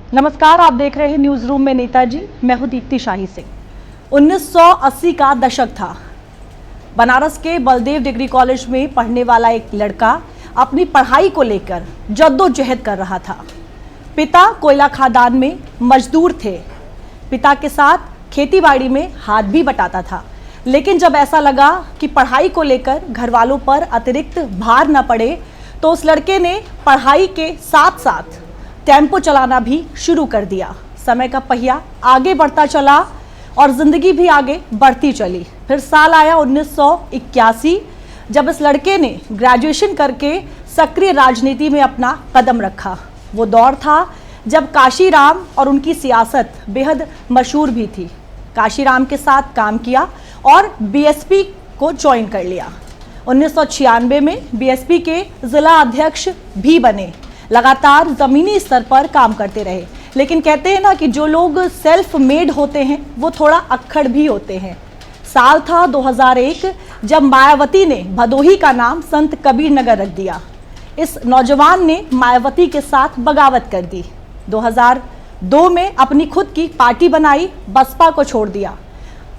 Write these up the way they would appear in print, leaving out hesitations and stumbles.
नमस्कार, आप देख रहे हैं न्यूज रूम में नेताजी। मैं हूं दीप्ति शाही सिंह। 1980 का दशक था। बनारस के बलदेव डिग्री कॉलेज में पढ़ने वाला एक लड़का अपनी पढ़ाई को लेकर जद्दोजहद कर रहा था। पिता कोयला खदान में मजदूर थे। पिता के साथ खेतीबाड़ी में हाथ भी बटाता था, लेकिन जब ऐसा लगा कि पढ़ाई को लेकर घर वालों पर अतिरिक्त भार न पड़े तो उस लड़के ने पढ़ाई के साथ साथ टेम्पो चलाना भी शुरू कर दिया। समय का पहिया आगे बढ़ता चला और जिंदगी भी आगे बढ़ती चली। फिर साल आया 1981, जब इस लड़के ने ग्रेजुएशन करके सक्रिय राजनीति में अपना कदम रखा। वो दौर था जब काशीराम और उनकी सियासत बेहद मशहूर भी थी। काशीराम के साथ काम किया और बीएसपी को ज्वाइन कर लिया। 1996 में बीएसपी के जिला अध्यक्ष भी बने। लगातार जमीनी स्तर पर काम करते रहे, लेकिन कहते हैं ना कि जो लोग सेल्फ मेड होते हैं वो थोड़ा अक्खड़ भी होते हैं। साल था 2001 जब मायावती ने भदोही का नाम संत कबीर नगर रख दिया। इस नौजवान ने मायावती के साथ बगावत कर दी। 2002 में अपनी खुद की पार्टी बनाई, बसपा को छोड़ दिया।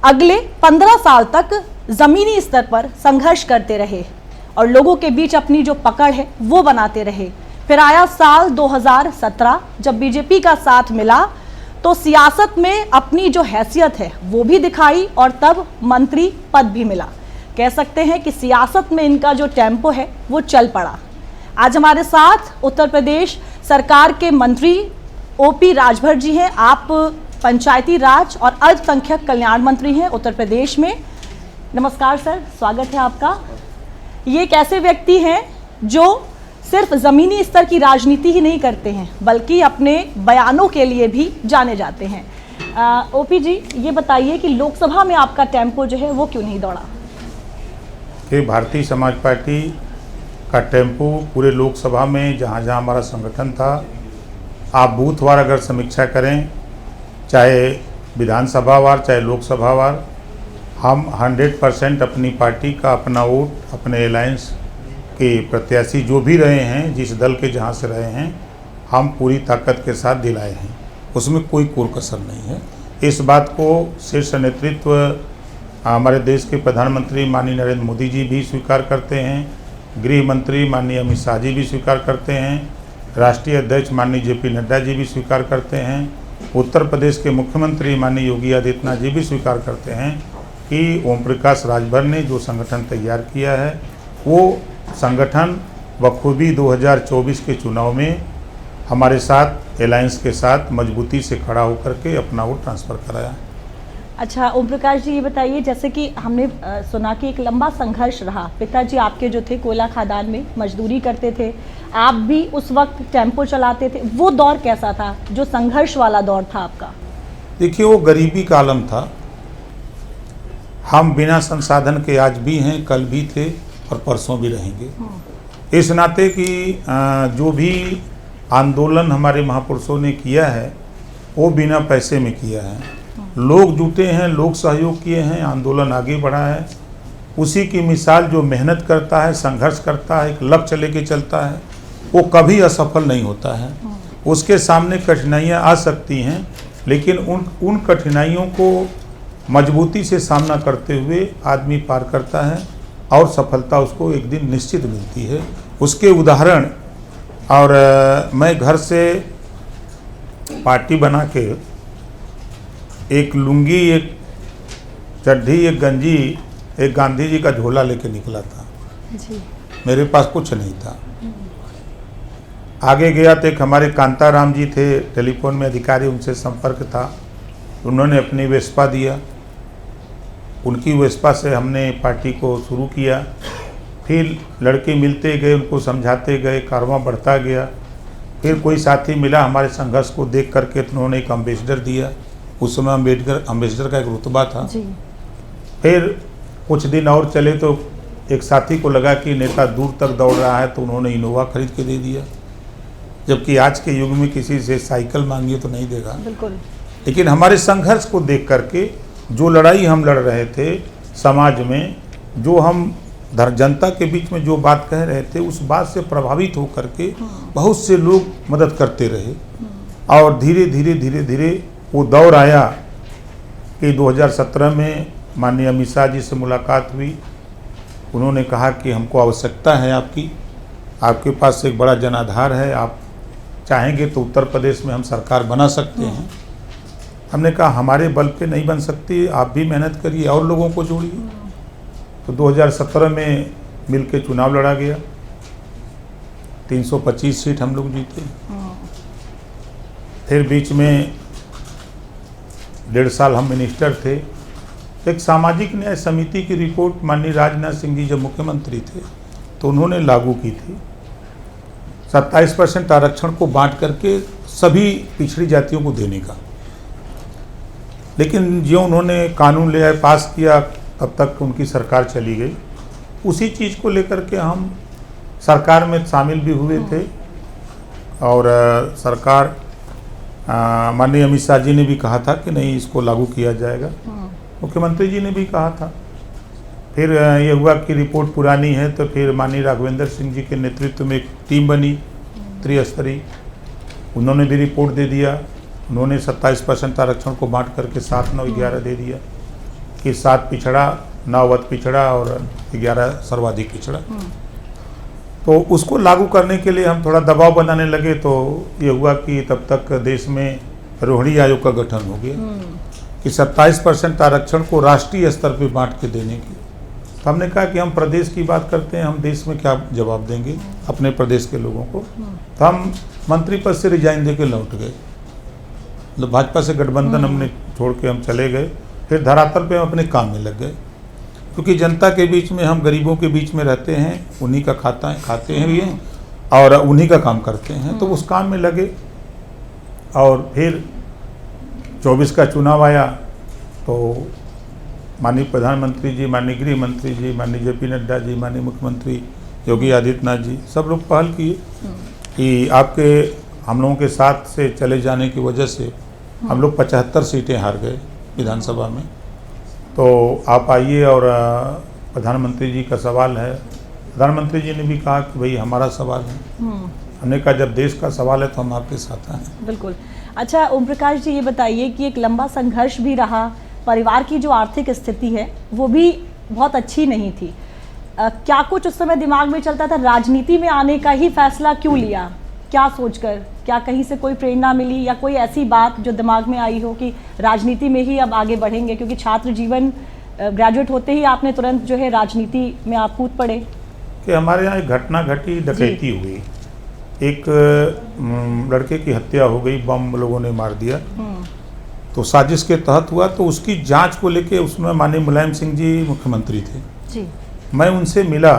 अगले 15 साल तक जमीनी स्तर पर संघर्ष करते रहे और लोगों के बीच अपनी जो पकड़ है वो बनाते रहे। फिर आया साल 2017, जब बीजेपी का साथ मिला तो सियासत में अपनी जो हैसियत है वो भी दिखाई और तब मंत्री पद भी मिला। कह सकते हैं कि सियासत में इनका जो टेम्पो है वो चल पड़ा। आज हमारे साथ उत्तर प्रदेश सरकार के मंत्री ओपी राजभर जी हैं। आप पंचायती राज और अल्पसंख्यक कल्याण मंत्री हैं उत्तर प्रदेश में। नमस्कार सर, स्वागत है आपका। ये एक ऐसे व्यक्ति हैं जो सिर्फ ज़मीनी स्तर की राजनीति ही नहीं करते हैं, बल्कि अपने बयानों के लिए भी जाने जाते हैं। ओपी जी, ये बताइए कि लोकसभा में आपका टेम्पो जो है वो क्यों नहीं दौड़ा? कि भारतीय समाज पार्टी का टेम्पो पूरे लोकसभा में जहाँ जहाँ हमारा संगठन था, आप बूथवार अगर समीक्षा करें, चाहे विधानसभा वार चाहे लोकसभा वार, हम 100% अपनी पार्टी का अपना वोट अपने अलायंस के प्रत्याशी जो भी रहे हैं, जिस दल के जहाँ से रहे हैं, हम पूरी ताकत के साथ दिलाए हैं। उसमें कोई कोर कसर नहीं है। इस बात को शीर्ष नेतृत्व हमारे देश के प्रधानमंत्री माननीय नरेंद्र मोदी जी भी स्वीकार करते हैं, गृह मंत्री माननीय अमित शाह जी भी स्वीकार करते हैं, राष्ट्रीय अध्यक्ष माननीय जेपी नड्डा जी भी स्वीकार करते हैं, उत्तर प्रदेश के मुख्यमंत्री माननीय योगी आदित्यनाथ जी भी स्वीकार करते हैं कि ओम प्रकाश राजभर ने जो संगठन तैयार किया है वो संगठन बखूबी 2024 के चुनाव में हमारे साथ अलायंस के साथ मजबूती से खड़ा होकर के अपना वोट ट्रांसफ़र कराया। अच्छा ओम प्रकाश जी, ये बताइए, जैसे कि हमने सुना कि एक लंबा संघर्ष रहा। पिताजी आपके जो थे कोयला खदान में मजदूरी करते थे, आप भी उस वक्त टेम्पो चलाते थे। वो दौर कैसा था, जो संघर्ष वाला दौर था आपका? देखिए, वो गरीबी का आलम था। हम बिना संसाधन के आज भी हैं, कल भी थे और परसों भी रहेंगे। इस नाते कि जो भी आंदोलन हमारे महापुरुषों ने किया है वो बिना पैसे में किया है। लोग जुटे हैं, लोग सहयोग किए हैं, आंदोलन आगे बढ़ा है। उसी की मिसाल जो मेहनत करता है, संघर्ष करता है, एक लक्ष्य लेके चलता है, वो कभी असफल नहीं होता है। उसके सामने कठिनाइयाँ आ सकती हैं, लेकिन उन कठिनाइयों को मजबूती से सामना करते हुए आदमी पार करता है और सफलता उसको एक दिन निश्चित मिलती है। उसके उदाहरण, और मैं घर से पार्टी बना के एक लुंगी, एक चड्ढी, एक गंजी, एक गांधी जी का झोला लेके निकला था जी। मेरे पास कुछ नहीं था। आगे गया तो एक हमारे कांताराम जी थे टेलीफोन में अधिकारी, उनसे संपर्क था। उन्होंने अपनी वेस्पा दिया, उनकी वेस्पा से हमने पार्टी को शुरू किया। फिर लड़के मिलते गए, उनको समझाते गए, कारवां बढ़ता गया। फिर कोई साथी मिला हमारे संघर्ष को देख करके, तो उन्होंने एक अम्बेसडर दिया। उस समय अम्बेसडर का एक रुतबा था जी। फिर कुछ दिन और चले तो एक साथी को लगा कि नेता दूर तक दौड़ रहा है, तो उन्होंने इनोवा खरीद के दे दिया। जबकि आज के युग में किसी से साइकिल मांगिए तो नहीं देगा। बिल्कुल। लेकिन हमारे संघर्ष को देख करके, जो लड़ाई हम लड़ रहे थे समाज में, जो हम जनता के बीच में जो बात कह रहे थे, उस बात से प्रभावित होकर के बहुत से लोग मदद करते रहे। और धीरे धीरे वो दौर आया कि 2017 में माननीय अमित शाह जी से मुलाकात हुई। उन्होंने कहा कि हमको आवश्यकता है आपकी, आपके पास एक बड़ा जनाधार है, आप चाहेंगे तो उत्तर प्रदेश में हम सरकार बना सकते हैं। हमने कहा हमारे बल पे नहीं बन सकती, आप भी मेहनत करिए और लोगों को जोड़िए। तो 2017 में मिल के चुनाव लड़ा गया, 325 सीट हम लोग जीते। फिर बीच में 1.5 साल हम मिनिस्टर थे। एक सामाजिक न्याय समिति की रिपोर्ट माननीय राजनाथ सिंह जी जब मुख्यमंत्री थे तो उन्होंने लागू की थी 27% आरक्षण को बांट करके सभी पिछड़ी जातियों को देने का। लेकिन जो उन्होंने कानून ले आए, पास किया, तब तक उनकी सरकार चली गई। उसी चीज़ को लेकर के हम सरकार में शामिल भी हुए थे और सरकार माननीय अमित शाह जी ने भी कहा था कि नहीं, इसको लागू किया जाएगा। मुख्यमंत्री जी ने भी कहा था। फिर ये हुआ कि रिपोर्ट पुरानी है, तो फिर माननीय राघवेंद्र सिंह जी के नेतृत्व में एक टीम बनी त्रिस्तरीय, उन्होंने भी रिपोर्ट दे दिया। उन्होंने 27% आरक्षण को बांट करके 7, 9, 11 दे दिया कि 7 पिछड़ा, 9 अति पिछड़ा और 11 सर्वाधिक पिछड़ा। तो उसको लागू करने के लिए हम थोड़ा दबाव बनाने लगे, तो ये हुआ कि तब तक देश में रोहिणी आयोग का गठन हो गया कि 27% आरक्षण को राष्ट्रीय स्तर पर बांट के देने की। तो हमने कहा कि हम प्रदेश की बात करते हैं, हम देश में क्या जवाब देंगे अपने प्रदेश के लोगों को। तो हम मंत्री पद से रिजाइन दे के लौट गए, मतलब भाजपा से गठबंधन हमने छोड़ के हम चले गए। फिर धरातल पे हम अपने काम में लग गए, क्योंकि जनता के बीच में, हम गरीबों के बीच में रहते हैं, उन्हीं का खाते हैं भी हैं और उन्हीं का काम करते हैं। तो उस काम में लगे और फिर 24 का चुनाव आया तो माननीय प्रधानमंत्री जी, माननीय गृह मंत्री जी, माननीय JP नड्डा जी, माननीय मुख्यमंत्री योगी आदित्यनाथ जी, सब लोग पहल किए कि आपके हम लोगों के साथ से चले जाने की वजह से हम लोग 75 सीटें हार गए विधानसभा में। तो आप आइए और प्रधानमंत्री जी का सवाल है। प्रधानमंत्री जी ने भी कहा कि भाई हमारा सवाल है। हमने कहा जब देश का सवाल है तो हम आपके साथ आए। बिल्कुल। अच्छा ओम प्रकाश जी, ये बताइए कि एक लंबा संघर्ष भी रहा, परिवार की जो आर्थिक स्थिति है वो भी बहुत अच्छी नहीं थी। क्या कुछ उस समय दिमाग में चलता था? राजनीति में आने का ही फैसला क्यों लिया, क्या सोचकर? क्या कहीं से कोई प्रेरणा मिली या कोई ऐसी बात जो दिमाग में आई हो कि राजनीति में ही अब आगे बढ़ेंगे? क्योंकि छात्र जीवन ग्रेजुएट होते ही आपने तुरंत जो है राजनीति में आप कूद पड़े। कि हमारे यहाँ एक घटना घटी, डकैती हुई, एक लड़के की हत्या हो गई, बम लोगों ने मार दिया। तो साजिश के तहत हुआ, तो उसकी जांच को लेके उसमें माननीय मुलायम सिंह जी मुख्यमंत्री थे जी। मैं उनसे मिला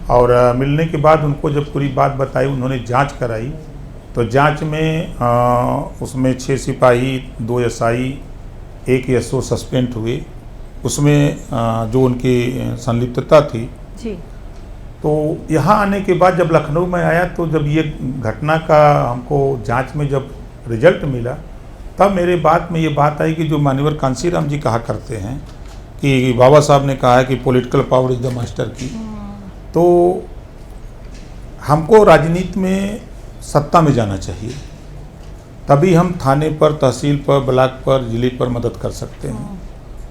और मिलने के बाद उनको जब पूरी बात बताई, उन्होंने जांच कराई। तो जांच में उसमें 6 सिपाही, 2 SI, 1 SO सस्पेंड हुए। उसमें जो उनकी संलिप्तता थी जी। तो यहाँ आने के बाद जब लखनऊ में आया, तो जब ये घटना का हमको जांच में जब रिजल्ट मिला, तब मेरे बात में ये बात आई कि जो मान्यवर कांशीराम जी कहा करते हैं कि बाबा साहब ने कहा है कि political power is the master की। तो हमको राजनीति में सत्ता में जाना चाहिए, तभी हम थाने पर, तहसील पर, ब्लॉक पर, जिले पर मदद कर सकते हैं।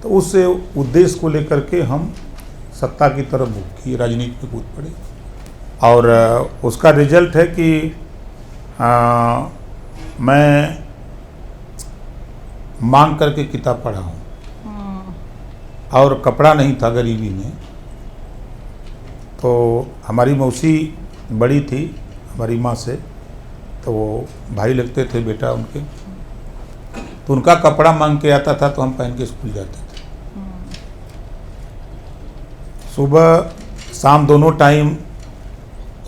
तो उस उद्देश्य को लेकर के हम सत्ता की तरफ मुख की, राजनीति में कूद पड़े। और उसका रिजल्ट है कि मैं मांग करके किताब पढ़ा हूँ और कपड़ा नहीं था गरीबी में। तो हमारी मौसी बड़ी थी हमारी माँ से, तो वो भाई लगते थे बेटा उनके, तो उनका कपड़ा मांग के आता था तो हम पहन के स्कूल जाते थे। सुबह शाम दोनों टाइम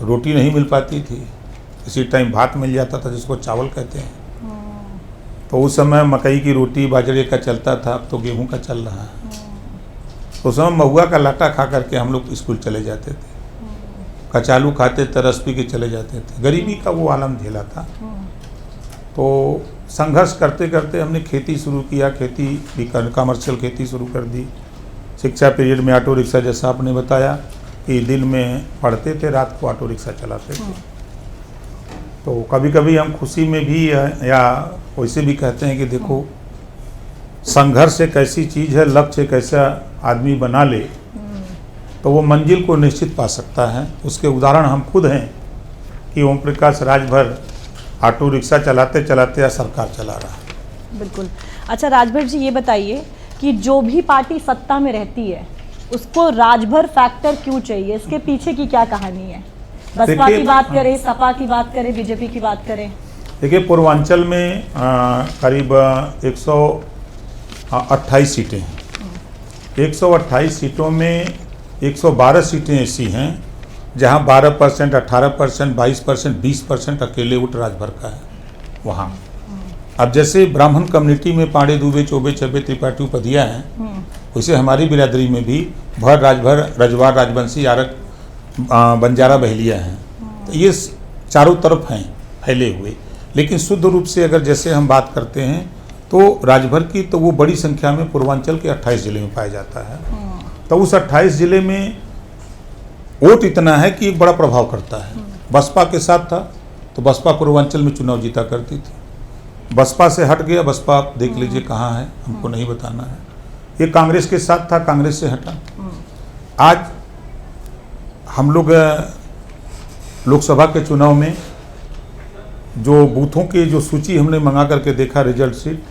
रोटी नहीं मिल पाती थी, इसी टाइम भात मिल जाता था जिसको चावल कहते हैं। तो उस समय मकई की रोटी बाजरे का चलता था, अब तो गेहूं का चल रहा है। तो उस समय महुआ का लाटा खा करके हम लोग स्कूल चले जाते थे, कचालू खाते थे, रस पी के चले जाते थे। गरीबी का वो आलम झेला था। तो संघर्ष करते करते हमने खेती शुरू किया, खेती भी कमर्शियल खेती शुरू कर दी। शिक्षा पीरियड में ऑटो रिक्शा, जैसा आपने बताया कि दिन में पढ़ते थे, रात को ऑटो रिक्शा चलाते थे। तो कभी कभी हम खुशी में भी या वैसे भी कहते हैं कि देखो संघर्ष एक ऐसी चीज़ है, लक्ष्य एक ऐसा आदमी बना ले तो वो मंजिल को निश्चित पा सकता है। उसके उदाहरण हम खुद हैं कि ओम प्रकाश राजभर ऑटो रिक्शा चलाते चलाते या सरकार चला रहा है। बिल्कुल। अच्छा राजभर जी, ये बताइए कि जो भी पार्टी सत्ता में रहती है उसको राजभर फैक्टर क्यों चाहिए? इसके पीछे की क्या कहानी है? बसपा की बात करें, सपा की बात करें, बीजेपी की बात करें। देखिए पूर्वांचल में करीब 128 सीटें हैं। 128 सीटों में 112 सीटें ऐसी हैं जहां 12%, 18%, 22%, 20% अकेले वोट राजभर का है वहाँ। अब जैसे ब्राह्मण कम्युनिटी में पांडे, दुबे, चौबे, चब्बे, त्रिपाठी, उपधिया हैं, वैसे हमारी बिरादरी में भी भर, राजभर, रजवार, राजवंशी, आरक, बंजारा, बहेलिया हैं। तो ये चारों तरफ हैं फैले हुए। लेकिन शुद्ध रूप से अगर जैसे हम बात करते हैं तो राजभर की तो वो बड़ी संख्या में पूर्वांचल के 28 जिले में पाया जाता है। तो उस 28 जिले में वोट इतना है कि एक बड़ा प्रभाव करता है। बसपा के साथ था तो बसपा पूर्वांचल में चुनाव जीता करती थी। बसपा से हट गया, बसपा आप देख लीजिए कहाँ है, हमको नहीं बताना है। ये कांग्रेस के साथ था, कांग्रेस से हटा। आज हम लोग लोकसभा के चुनाव में जो बूथों की जो सूची हमने मंगा करके देखा, रिजल्ट शीट,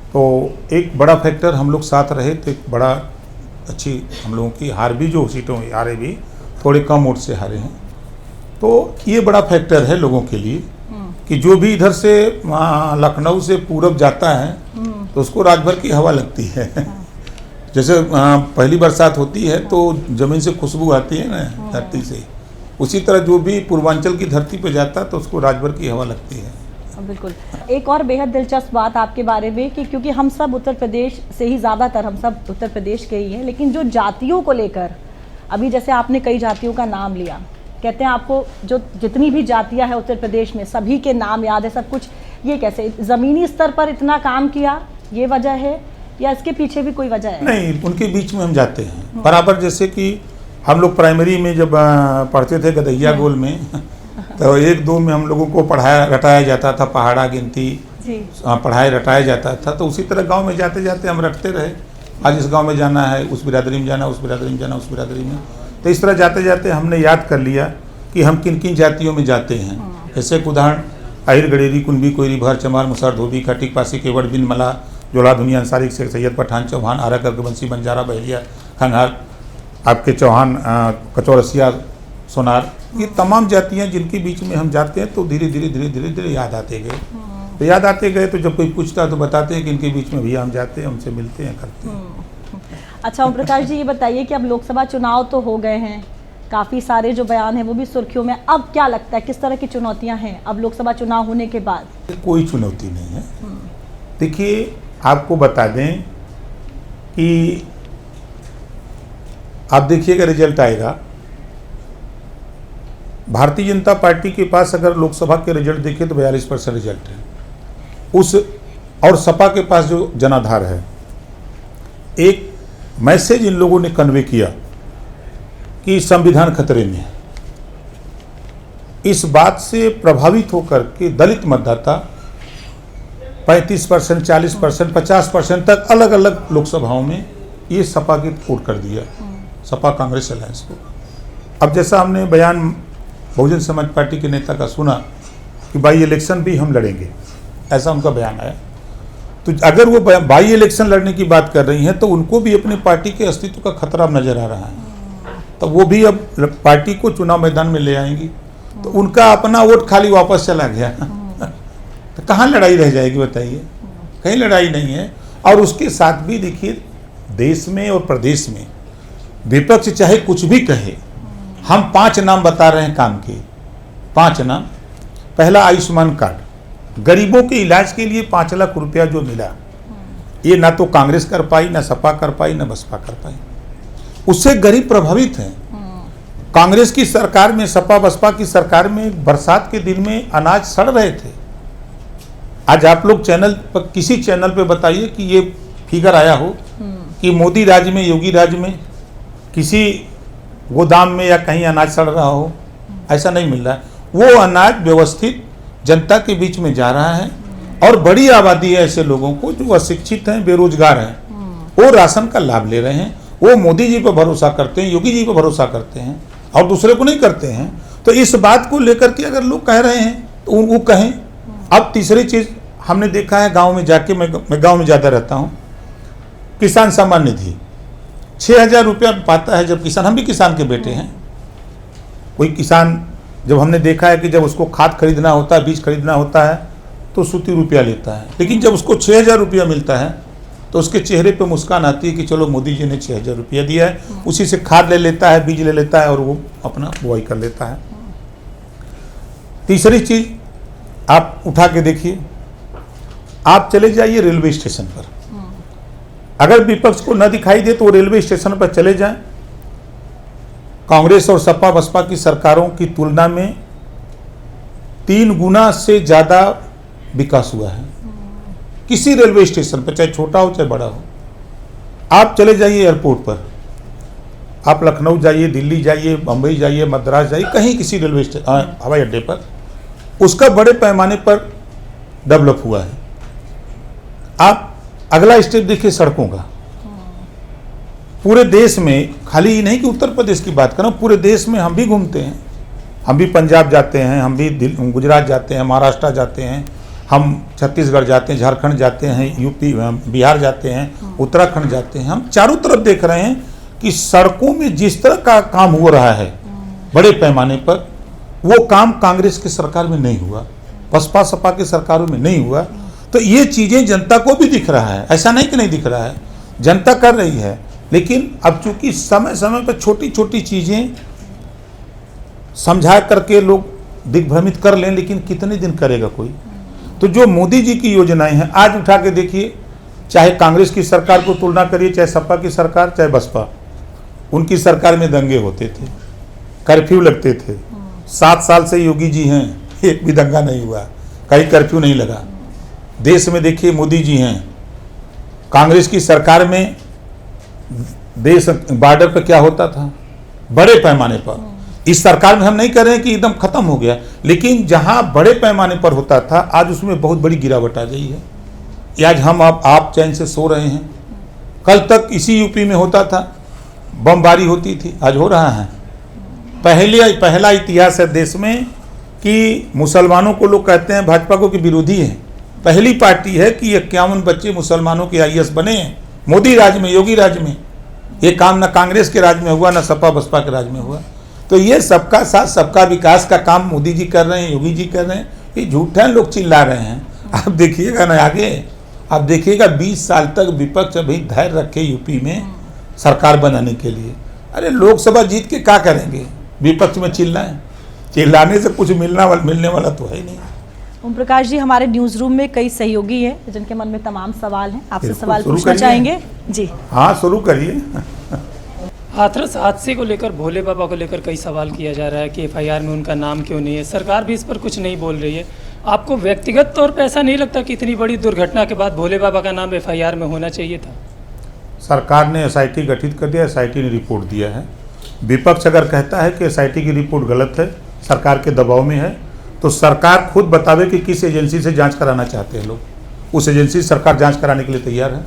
तो एक बड़ा फैक्टर हम लोग साथ रहे तो एक बड़ा अच्छी हम लोगों की हार भी, जो सीटों हारे भी थोड़े कम वोट से हारे हैं। तो ये बड़ा फैक्टर है लोगों के लिए कि जो भी इधर से लखनऊ से पूरब जाता है तो उसको राजभर की हवा लगती है। जैसे पहली बरसात होती है तो ज़मीन से खुशबू आती है ना धरती से, उसी तरह जो भी पूर्वांचल की धरती पर जाता है तो उसको राजभर की हवा लगती है। बिल्कुल। एक और बेहद दिलचस्प बात आपके बारे में कि क्योंकि हम सब उत्तर प्रदेश से ही, ज़्यादातर हम सब उत्तर प्रदेश के ही हैं, लेकिन जो जातियों को लेकर, अभी जैसे आपने कई जातियों का नाम लिया, कहते हैं आपको जो जितनी भी जातियां हैं उत्तर प्रदेश में सभी के नाम याद है, सब कुछ। ये कैसे ज़मीनी स्तर पर इतना काम किया, ये वजह है या इसके पीछे भी कोई वजह है? नहीं, उनके बीच में हम जाते हैं बराबर। जैसे कि हम लोग प्राइमरी में जब पढ़ते थे गदैया गोल में तो 1-2 में हम लोगों को पढ़ाया रटाया जाता था, पहाड़ा गिनती पढ़ाया रटाया जाता था। तो उसी तरह गांव में जाते जाते हम रटते रहे, आज इस गांव में जाना है, उस बिरादरी में जाना, उस बिरादरी में जाना, उस बिरादरी में। तो इस तरह जाते जाते हमने याद कर लिया कि हम किन किन जातियों में जाते हैं। जैसे एक उदाहरण, आहिर, गडेरी, कुंबी, कोयरी, भर, चमार, मुसहर, धोबी, खटीक, पासी, केवड़, बिन, मला, जोला, दुनिया, अंसारी, शेख, सैयद, पठान, चौहान, आरा, कर्कबंसी, बंजारा, बहेलिया, खंगार, आपके चौहान, कचौरसिया, सोनार, ये तमाम जातियाँ जिनके बीच में हम जाते हैं तो धीरे धीरे धीरे धीरे धीरे याद आते गए। तो याद आते गए तो जब कोई पूछता है तो बताते हैं कि इनके बीच में भी हम जाते हैं, उनसे मिलते हैं, करते हैं। अच्छा ओम प्रकाश जी, ये बताइए कि अब लोकसभा चुनाव तो हो गए हैं, काफ़ी सारे जो बयान हैं वो भी सुर्खियों में। अब क्या लगता है किस तरह की चुनौतियां हैं अब लोकसभा चुनाव होने के बाद? कोई चुनौती नहीं है। देखिए आपको बता दें कि आप देखिएगा रिजल्ट आएगा, भारतीय जनता पार्टी के पास अगर लोकसभा के रिजल्ट देखें तो 42% रिजल्ट है उस, और सपा के पास जो जनाधार है, एक मैसेज इन लोगों ने कन्वे किया कि संविधान खतरे में है। इस बात से प्रभावित होकर के दलित मतदाता 35%, 40%, 50% तक अलग अलग लोकसभाओं में ये सपा की वोट कर दिया, सपा कांग्रेस अलायंस को। अब जैसा हमने बयान बहुजन समाज पार्टी के नेता का सुना कि बाई इलेक्शन भी हम लड़ेंगे, ऐसा उनका बयान आया। तो अगर वो बाई इलेक्शन लड़ने की बात कर रही हैं तो उनको भी अपनी पार्टी के अस्तित्व का खतरा नजर आ रहा है, तो वो भी अब पार्टी को चुनाव मैदान में ले आएंगी। तो उनका अपना वोट खाली वापस चला गया तो कहाँ लड़ाई रह जाएगी बताइए? कहीं लड़ाई नहीं है। और उसके साथ भी देखिए, देश में और प्रदेश में विपक्ष चाहे कुछ भी कहे, हम 5 नाम बता रहे हैं काम के, 5 नाम। पहला, आयुष्मान कार्ड, गरीबों के इलाज के लिए 5 लाख रुपया जो मिला, ये ना तो कांग्रेस कर पाई, ना सपा कर पाई, ना बसपा कर पाई। उससे गरीब प्रभावित हैं। कांग्रेस की सरकार में, सपा बसपा की सरकार में बरसात के दिन में अनाज सड़ रहे थे। आज आप लोग चैनल पर, किसी चैनल पे बताइए कि ये फिगर आया हो कि मोदी राज में, योगी राज में किसी गोदाम में या कहीं अनाज सड़ रहा हो, ऐसा नहीं मिल रहा है। वो अनाज व्यवस्थित जनता के बीच में जा रहा है। और बड़ी आबादी है ऐसे लोगों को जो अशिक्षित हैं, बेरोजगार हैं, वो राशन का लाभ ले रहे हैं। वो मोदी जी पर भरोसा करते हैं, योगी जी पर भरोसा करते हैं और दूसरे को नहीं करते हैं। तो इस बात को लेकर के अगर लोग कह रहे हैं तो वो कहें। अब तीसरी चीज हमने देखा है गांव में जाके, मैं गांव में ज़्यादा रहता हूं, किसान सम्मान निधि 6,000 रुपया पाता है जब किसान, हम भी किसान के बेटे हैं। कोई किसान जब हमने देखा है कि जब उसको खाद खरीदना होता है, बीज खरीदना होता है तो सूती रुपया लेता है, लेकिन जब उसको 6,000 रुपया मिलता है तो उसके चेहरे पे मुस्कान आती है कि चलो मोदी जी ने 6,000 रुपया दिया है, उसी से खाद ले लेता है, बीज ले लेता है और वो अपना बुआई कर लेता है। तीसरी चीज आप उठा के देखिए, आप चले जाइए रेलवे स्टेशन पर, अगर विपक्ष को न दिखाई दे तो रेलवे स्टेशन पर चले जाएं। कांग्रेस और सपा बसपा की सरकारों की तुलना में 3 गुना से ज़्यादा विकास हुआ है किसी रेलवे स्टेशन पर, चाहे छोटा हो चाहे बड़ा हो। आप चले जाइए एयरपोर्ट पर, आप लखनऊ जाइए, दिल्ली जाइए, बम्बई जाइए, मद्रास जाइए, कहीं किसी रेलवे स्टेशन हवाई अड्डे पर उसका बड़े पैमाने पर डेवलप हुआ है। आप अगला स्टेप देखिए सड़कों का। पूरे देश में, खाली ही नहीं कि उत्तर प्रदेश की बात करूं, पूरे देश में हम भी घूमते हैं, हम भी पंजाब जाते हैं, हम भी गुजरात जाते हैं, महाराष्ट्र जाते हैं, हम छत्तीसगढ़ जाते हैं, झारखंड जाते हैं, यूपी बिहार जाते हैं, उत्तराखंड जाते हैं। हम चारों तरफ देख रहे हैं कि सड़कों में जिस तरह का काम हो रहा है बड़े पैमाने पर, वो काम कांग्रेस की सरकार में नहीं हुआ, बसपा सपा की सरकारों में नहीं हुआ। तो ये चीज़ें जनता को भी दिख रहा है, ऐसा नहीं कि नहीं दिख रहा है, जनता कर रही है। लेकिन अब चूंकि समय समय पर छोटी छोटी चीज़ें समझा करके लोग दिग्भ्रमित कर लें, लेकिन कितने दिन करेगा कोई। तो जो मोदी जी की योजनाएं हैं आज उठा के देखिए, चाहे कांग्रेस की सरकार को तुलना करिए, चाहे सपा की सरकार, चाहे बसपा, उनकी सरकार में दंगे होते थे, कर्फ्यू लगते थे। 7 साल से योगी जी हैं, एक भी दंगा नहीं हुआ, कहीं कर्फ्यू नहीं लगा। देश में देखिए मोदी जी हैं, कांग्रेस की सरकार में देश बॉर्डर पर क्या होता था बड़े पैमाने पर। इस सरकार में हम नहीं कह रहे हैं कि एकदम खत्म हो गया, लेकिन जहां बड़े पैमाने पर होता था आज उसमें बहुत बड़ी गिरावट आ गई है। आज हम आप चैन से सो रहे हैं, कल तक इसी यूपी में होता था, बमबारी होती थी, आज हो रहा है। पहला इतिहास है देश में कि मुसलमानों को लोग कहते हैं भाजपा को कि विरोधी है, पहली पार्टी है कि 51 बच्चे मुसलमानों के IAS बने हैं मोदी राज में, योगी राज में। ये काम न कांग्रेस के राज में हुआ, न सपा बसपा के राज में हुआ। तो ये सबका साथ सबका विकास का काम मोदी जी कर रहे हैं, योगी जी कर रहे हैं। ये झूठे लोग चिल्ला रहे हैं। आप देखिएगा ना आगे, आप देखिएगा 20 साल तक विपक्ष अभी धैर्य रखे यूपी में सरकार बनाने के लिए। अरे लोकसभा जीत के क्या करेंगे, विपक्ष में चिल्लाएं, चिल्लाने से कुछ मिलने वाला तो है ही नहीं। ओम प्रकाश जी, हमारे न्यूज रूम में कई सहयोगी हैं जिनके मन में तमाम सवाल हैं, आपसे बिल्कुल, सवाल शुरू पूछना करिए। चाहेंगे जी? हाँ शुरू करिए। हाथरस हादसे को लेकर भोले बाबा को लेकर कई सवाल किया जा रहा है कि FIR में उनका नाम क्यों नहीं है, सरकार भी इस पर कुछ नहीं बोल रही है। आपको व्यक्तिगत तौर पर ऐसा नहीं लगता कि इतनी बड़ी दुर्घटना के बाद भोले बाबा का नाम FIR में होना चाहिए था? सरकार ने SIT गठित कर दिया, SIT ने रिपोर्ट दिया है। विपक्ष अगर कहता है कि SIT की रिपोर्ट गलत है, सरकार के दबाव में है, तो सरकार खुद बतावे कि किस एजेंसी से जांच कराना चाहते हैं लोग, उस एजेंसी से सरकार जांच कराने के लिए तैयार है।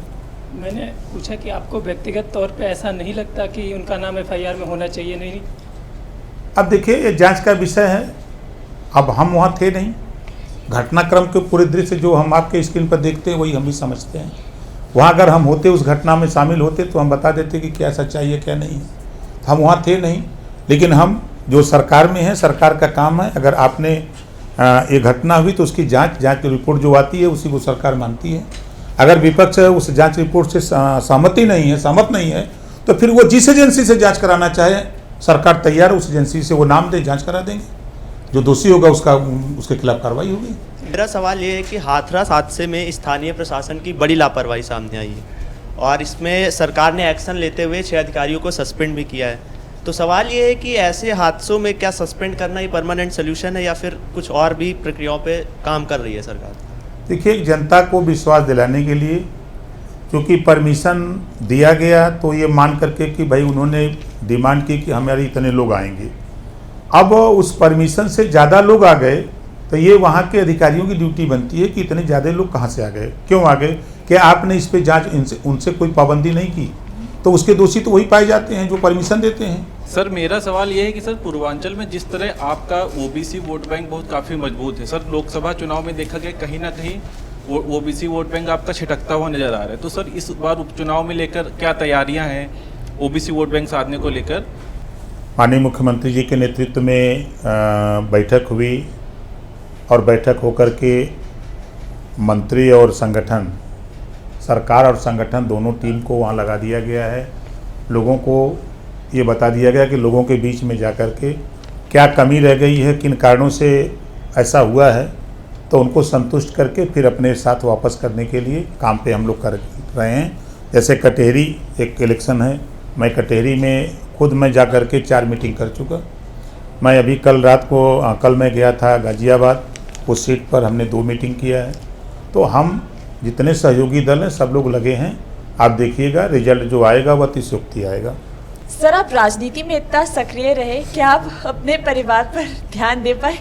मैंने पूछा कि आपको व्यक्तिगत तौर पे ऐसा नहीं लगता कि उनका नाम FIR में होना चाहिए? नहीं। अब देखिए ये जांच का विषय है, अब हम वहाँ थे नहीं, घटनाक्रम के पूरे दृश्य जो हम आपके स्क्रीन पर देखते हैं वही हम भी समझते हैं। वहाँ अगर हम होते, उस घटना में शामिल होते, तो हम बता देते कि क्या सच्चाई है क्या नहीं है। हम वहाँ थे नहीं, लेकिन हम जो सरकार में है, सरकार का काम है, अगर आपने ये घटना हुई तो उसकी जांच की रिपोर्ट जो आती है उसी को सरकार मानती है। अगर विपक्ष उस जांच रिपोर्ट से सहमत नहीं है तो फिर वो जिस एजेंसी से जांच कराना चाहे सरकार तैयार है, उस एजेंसी से वो नाम दे, जांच करा देंगे, जो दोषी होगा उसके खिलाफ कार्रवाई होगी। मेरा सवाल ये है कि हाथरस हादसे में स्थानीय प्रशासन की बड़ी लापरवाही सामने आई है और इसमें सरकार ने एक्शन लेते हुए 6 अधिकारियों को सस्पेंड भी किया है। तो सवाल ये है कि ऐसे हादसों में क्या सस्पेंड करना ही परमानेंट सोल्यूशन है या फिर कुछ और भी प्रक्रियाओं पे काम कर रही है सरकार? देखिए, जनता को विश्वास दिलाने के लिए क्योंकि परमिशन दिया गया तो ये मान करके कि भाई उन्होंने डिमांड की कि हमारे इतने लोग आएंगे, अब उस परमिशन से ज़्यादा लोग आ गए तो ये वहाँ के अधिकारियों की ड्यूटी बनती है कि इतने ज़्यादा लोग कहाँ से आ गए, क्यों आ गए, कि आपने इस पे जांच उनसे कोई पाबंदी नहीं की, तो उसके दोषी तो वही पाए जाते हैं जो परमिशन देते हैं। सर मेरा सवाल ये है कि सर पूर्वांचल में जिस तरह आपका ओबीसी वोट बैंक बहुत काफ़ी मजबूत है, सर लोकसभा चुनाव में देखा गया कहीं ना कहीं ओबीसी वोट बैंक आपका छिटकता हुआ नजर आ रहा है, तो सर इस बार उपचुनाव में लेकर क्या तैयारियां हैं ओबीसी वोट बैंक साधने को लेकर? माननीय मुख्यमंत्री जी के नेतृत्व में बैठक हुई और बैठक होकर के मंत्री और संगठन, सरकार और संगठन दोनों टीम को वहाँ लगा दिया गया है। लोगों को ये बता दिया गया कि लोगों के बीच में जाकर के क्या कमी रह गई है, किन कारणों से ऐसा हुआ है, तो उनको संतुष्ट करके फिर अपने साथ वापस करने के लिए काम पे हम लोग कर रहे हैं। जैसे कटेहरी एक इलेक्शन है, मैं कटेहरी में खुद मैं जा कर के 4 मीटिंग कर चुका। मैं अभी कल मैं गया था गाजियाबाद, उस सीट पर हमने 2 मीटिंग किया है। तो हम जितने सहयोगी दल हैं सब लोग लगे हैं, आप देखिएगा रिजल्ट जो आएगा वह अतिशयोक्ति आएगा। सर आप राजनीति में इतना सक्रिय रहे, क्या आप अपने परिवार पर ध्यान दे पाए?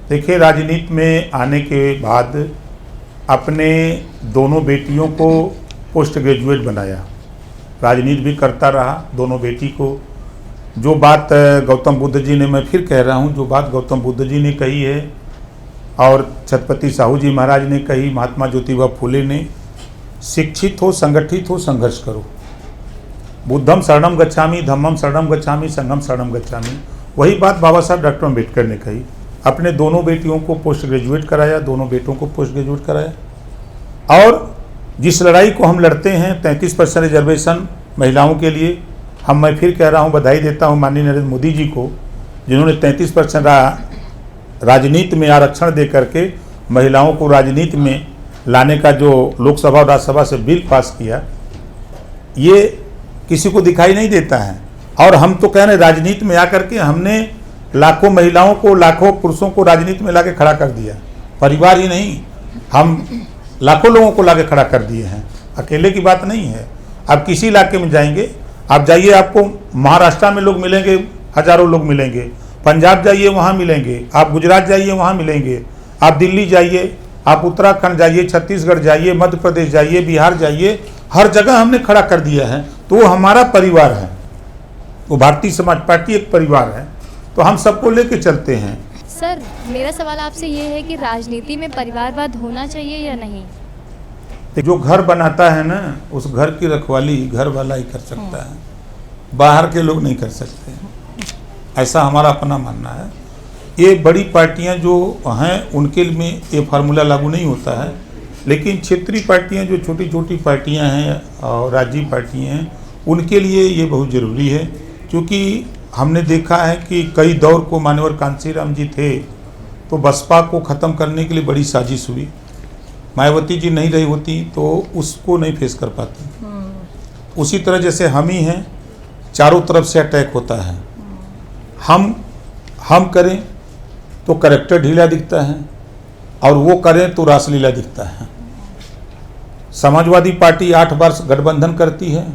देखिए, राजनीति में आने के बाद अपने दोनों बेटियों को पोस्ट ग्रेजुएट बनाया, राजनीति भी करता रहा। दोनों बेटी को जो बात गौतम बुद्ध जी ने, मैं फिर कह रहा हूँ, जो बात गौतम बुद्ध जी ने कही है और छत्रपति साहू जी महाराज ने कही, महात्मा ज्योतिबा फुले ने, शिक्षित हो, संगठित हो, संघर्ष करो। बुद्धम शरणम गच्छामि, धम्मम शरणम गच्छामि, संघम शरणम गच्छामि। वही बात बाबा साहब डॉक्टर अम्बेडकर ने कही। अपने दोनों बेटियों को पोस्ट ग्रेजुएट कराया, दोनों बेटों को पोस्ट ग्रेजुएट कराया। और जिस लड़ाई को हम लड़ते हैं 33% रिजर्वेशन महिलाओं के लिए, मैं फिर कह रहा हूँ, बधाई देता हूँ माननीय नरेंद्र मोदी जी को, जिन्होंने 33% राजनीति में आरक्षण दे करके महिलाओं को राजनीति में लाने का जो लोकसभा और राज्यसभा से बिल पास किया, ये किसी को दिखाई नहीं देता है। और हम तो कह रहे राजनीति में आकर के हमने लाखों महिलाओं को, लाखों पुरुषों को राजनीति में लाके खड़ा कर दिया। परिवार ही नहीं, हम लाखों लोगों को लाके खड़ा कर दिए हैं, अकेले की बात नहीं है। आप किसी इलाके में जाएंगे, आप जाइए, आपको महाराष्ट्र में लोग मिलेंगे, हजारों लोग मिलेंगे, पंजाब जाइए वहाँ मिलेंगे, आप गुजरात जाइए वहाँ मिलेंगे, आप दिल्ली जाइए, आप उत्तराखंड जाइए, छत्तीसगढ़ जाइए, मध्य प्रदेश जाइए, बिहार जाइए, हर जगह हमने खड़ा कर दिया है। तो वो हमारा परिवार है, वो भारतीय समाज पार्टी एक परिवार है, तो हम सबको लेके चलते हैं। सर मेरा सवाल आपसे ये है कि राजनीति में परिवारवाद होना चाहिए या नहीं? जो घर बनाता है ना, उस घर की रखवाली घर वाला ही कर सकता है, बाहर के लोग नहीं कर सकते, ऐसा हमारा अपना मानना है। ये बड़ी पार्टियां जो हैं उनके लिए ये फार्मूला लागू नहीं होता है, लेकिन क्षेत्रीय पार्टियां जो छोटी छोटी पार्टियां हैं और राज्य पार्टियां हैं, उनके लिए ये बहुत ज़रूरी है। क्योंकि हमने देखा है कि कई दौर को मान्यवर कांशीराम जी थे तो बसपा को ख़त्म करने के लिए बड़ी साजिश हुई, मायावती जी नहीं रही होती तो उसको नहीं फेस कर पाती। उसी तरह जैसे हम ही हैं, चारों तरफ से अटैक होता है, हम करें तो कैरेक्टर ढीला दिखता है और वो करें तो रासलीला दिखता है। समाजवादी पार्टी 8 बार गठबंधन करती है,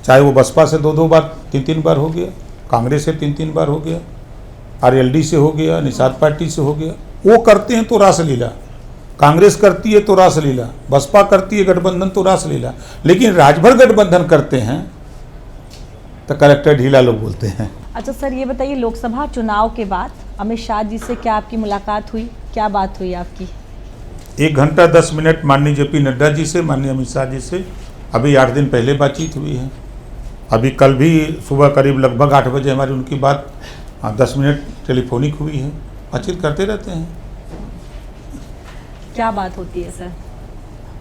चाहे वो बसपा से 2-2 बार 3-3 बार हो गया, कांग्रेस से 3-3 बार हो गया, आरएलडी से हो गया, निषाद पार्टी से हो गया। वो करते हैं तो रासलीला, कांग्रेस करती है तो रासलीला, बसपा करती है गठबंधन तो रासलीला, लेकिन राजभर गठबंधन करते हैं तो कैरेक्टर ढीला लोग बोलते हैं। अच्छा सर, ये बताइए, लोकसभा चुनाव के बाद अमित शाह जी से क्या आपकी मुलाकात हुई, क्या बात हुई आपकी? 1 घंटा 10 मिनट माननीय जेपी नड्डा जी से, माननीय अमित शाह जी से अभी 8 दिन पहले बातचीत हुई है। अभी कल भी सुबह करीब लगभग 8 बजे हमारी उनकी बात 10 मिनट टेलीफोनिक हुई है। बातचीत करते रहते हैं। क्या बात होती है सर?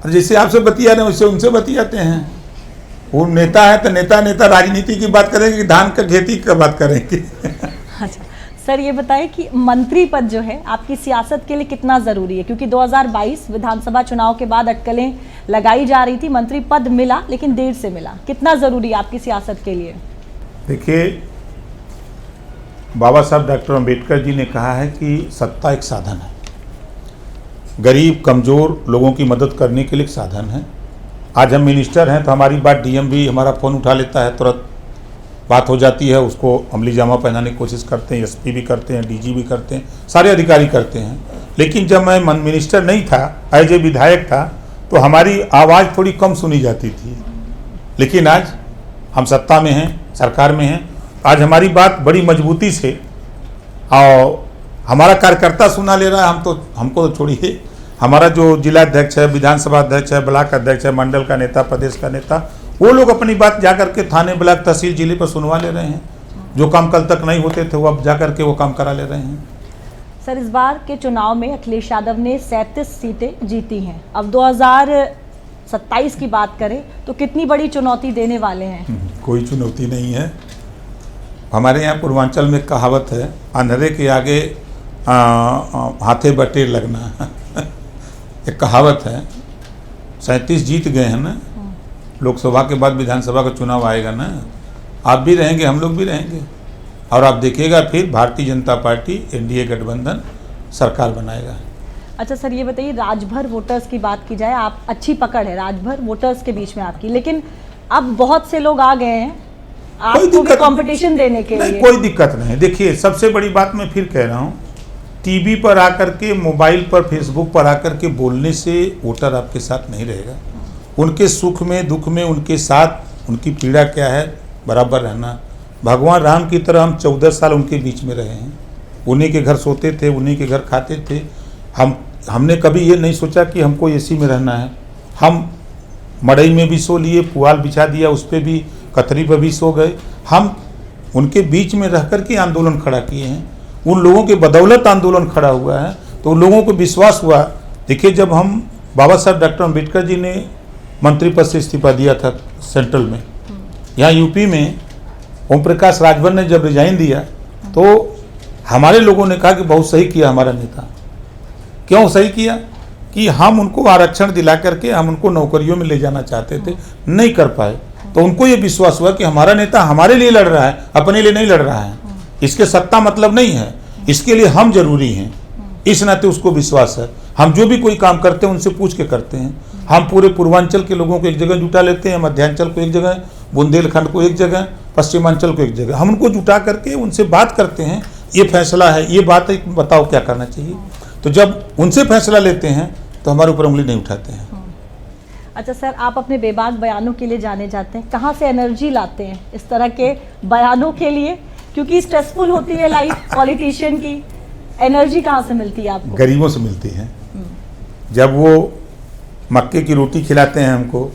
जैसे आपसे बतिया रहे वैसे उनसे बतियाते हैं। वो नेता है तो नेता राजनीति की बात करेंगे कि धान का खेती की बात करेंगे। अच्छा सर, ये बताएं कि मंत्री पद जो है आपकी सियासत के लिए कितना ज़रूरी है? क्योंकि 2022 विधानसभा चुनाव के बाद अटकलें लगाई जा रही थी, मंत्री पद मिला लेकिन देर से मिला, कितना ज़रूरी है आपकी सियासत के लिए? देखिए, बाबा साहब डॉक्टर अम्बेडकर जी ने कहा है कि सत्ता एक साधन है, गरीब कमज़ोर लोगों की मदद करने के लिए एक साधन है। आज हम मिनिस्टर हैं तो हमारी बात डीएम भी हमारा फ़ोन उठा लेता है तुरंत, बात हो जाती है उसको अमली जामा पहनाने की कोशिश करते हैं, एसपी भी करते हैं, डीजी भी करते हैं, सारे अधिकारी करते हैं। लेकिन जब मैं मिनिस्टर नहीं था, एज ए विधायक था, तो हमारी आवाज़ थोड़ी कम सुनी जाती थी। लेकिन आज हम सत्ता में हैं, सरकार में हैं, आज हमारी बात बड़ी मजबूती से और हमारा कार्यकर्ता सुना ले रहा है। हमको तो छोड़िए, हमारा जो जिला अध्यक्ष है, विधानसभा अध्यक्ष है, ब्लॉक अध्यक्ष है, मंडल का नेता, प्रदेश का नेता, वो लोग अपनी बात जा करके थाने, ब्लॉक, तहसील, जिले पर सुनवा ले रहे हैं। जो काम कल तक नहीं होते थे वो अब जा करके वो काम करा ले रहे हैं। सर, इस बार के चुनाव में अखिलेश यादव ने 37 सीटें जीती हैं। अब 2027 की बात करें तो कितनी बड़ी चुनौती देने वाले हैं? कोई चुनौती नहीं है। हमारे यहाँ पूर्वांचल में कहावत है, अंधेरे के आगे हाथे बटेर लगना एक कहावत है। 37 जीत गए हैं ना, लोकसभा के बाद विधानसभा का चुनाव आएगा ना, आप भी रहेंगे, हम लोग भी रहेंगे, और आप देखिएगा फिर भारतीय जनता पार्टी एनडीए गठबंधन सरकार बनाएगा। अच्छा सर, ये बताइए, राजभर वोटर्स की बात की जाए, आप अच्छी पकड़ है राजभर वोटर्स के बीच में आपकी, लेकिन अब बहुत से लोग आ गए हैं आपको भी कंपटीशन देने के लिए। कोई दिक्कत नहीं। देखिए, सबसे बड़ी बात मैं फिर कह रहा हूँ, टीवी पर आकर के, मोबाइल पर, फेसबुक पर आकर के बोलने से वोटर आपके साथ नहीं रहेगा। उनके सुख में, दुख में उनके साथ, उनकी पीड़ा क्या है, बराबर रहना। भगवान राम की तरह हम 14 साल उनके बीच में रहे हैं। उन्हीं के घर सोते थे, उन्हीं के घर खाते थे। हमने कभी ये नहीं सोचा कि हमको एसी में रहना है। हम मड़ई में भी सो लिए, पुआल बिछा दिया, उस पर भी, कतरी पर भी सो गए। हम उनके बीच में रह कर के आंदोलन खड़ा किए हैं। उन लोगों के बदौलत आंदोलन खड़ा हुआ है, तो उन लोगों को विश्वास हुआ। देखिए, जब हम बाबा साहब डॉक्टर अम्बेडकर जी ने मंत्री पद से इस्तीफा दिया था सेंट्रल में, यहाँ यूपी में ओम प्रकाश राजभर ने जब रिजाइन दिया, तो हमारे लोगों ने कहा कि बहुत सही किया हमारा नेता। क्यों सही किया? कि हम उनको आरक्षण दिला करके हम उनको नौकरियों में ले जाना चाहते थे, नहीं कर पाए। तो उनको ये विश्वास हुआ कि हमारा नेता हमारे लिए लड़ रहा है, अपने लिए नहीं लड़ रहा है। इसके सत्ता मतलब नहीं है, इसके लिए हम जरूरी हैं। इस नाते उसको विश्वास है। हम जो भी कोई काम करते हैं उनसे पूछ के करते हैं। हम पूरे पूर्वांचल के लोगों को एक जगह जुटा लेते हैं, मध्यांचल को एक जगह, बुंदेलखंड को एक जगह, पश्चिमांचल को एक जगह। हम उनको जुटा करके उनसे बात करते हैं, ये फैसला है, ये बात है, बताओ क्या करना चाहिए। तो जब उनसे फैसला लेते हैं तो हमारे ऊपर उंगली नहीं उठाते हैं। अच्छा सर, आप अपने बेबाक बयानों के लिए जाने जाते हैं, कहाँ से एनर्जी लाते हैं इस तरह के बयानों के लिए? क्योंकि स्ट्रेसफुल होती है लाइफ पॉलिटिशियन की, एनर्जी कहाँ से मिलती है आपको? गरीबों से मिलती है। जब वो मक्के की रोटी खिलाते हैं हमको,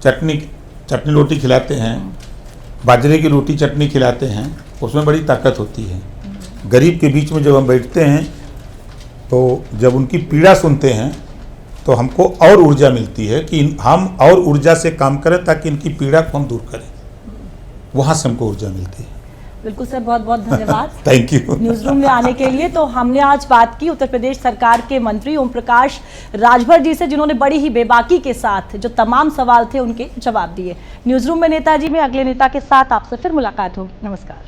चटनी रोटी खिलाते हैं, बाजरे की रोटी चटनी खिलाते हैं, उसमें बड़ी ताकत होती है। गरीब के बीच में जब हम बैठते हैं तो जब उनकी पीड़ा सुनते हैं तो हमको और ऊर्जा मिलती है कि हम और ऊर्जा से काम करें ताकि इनकी पीड़ा को हम दूर करें। वहाँ से हमको ऊर्जा मिलती है। बिल्कुल सर, बहुत बहुत धन्यवाद थैंक यू न्यूज़ रूम में आने के लिए। तो हमने आज बात की उत्तर प्रदेश सरकार के मंत्री ओम प्रकाश राजभर जी से, जिन्होंने बड़ी ही बेबाकी के साथ जो तमाम सवाल थे उनके जवाब दिए। न्यूज़ रूम में नेताजी में अगले नेता के साथ आपसे फिर मुलाकात होगी। नमस्कार।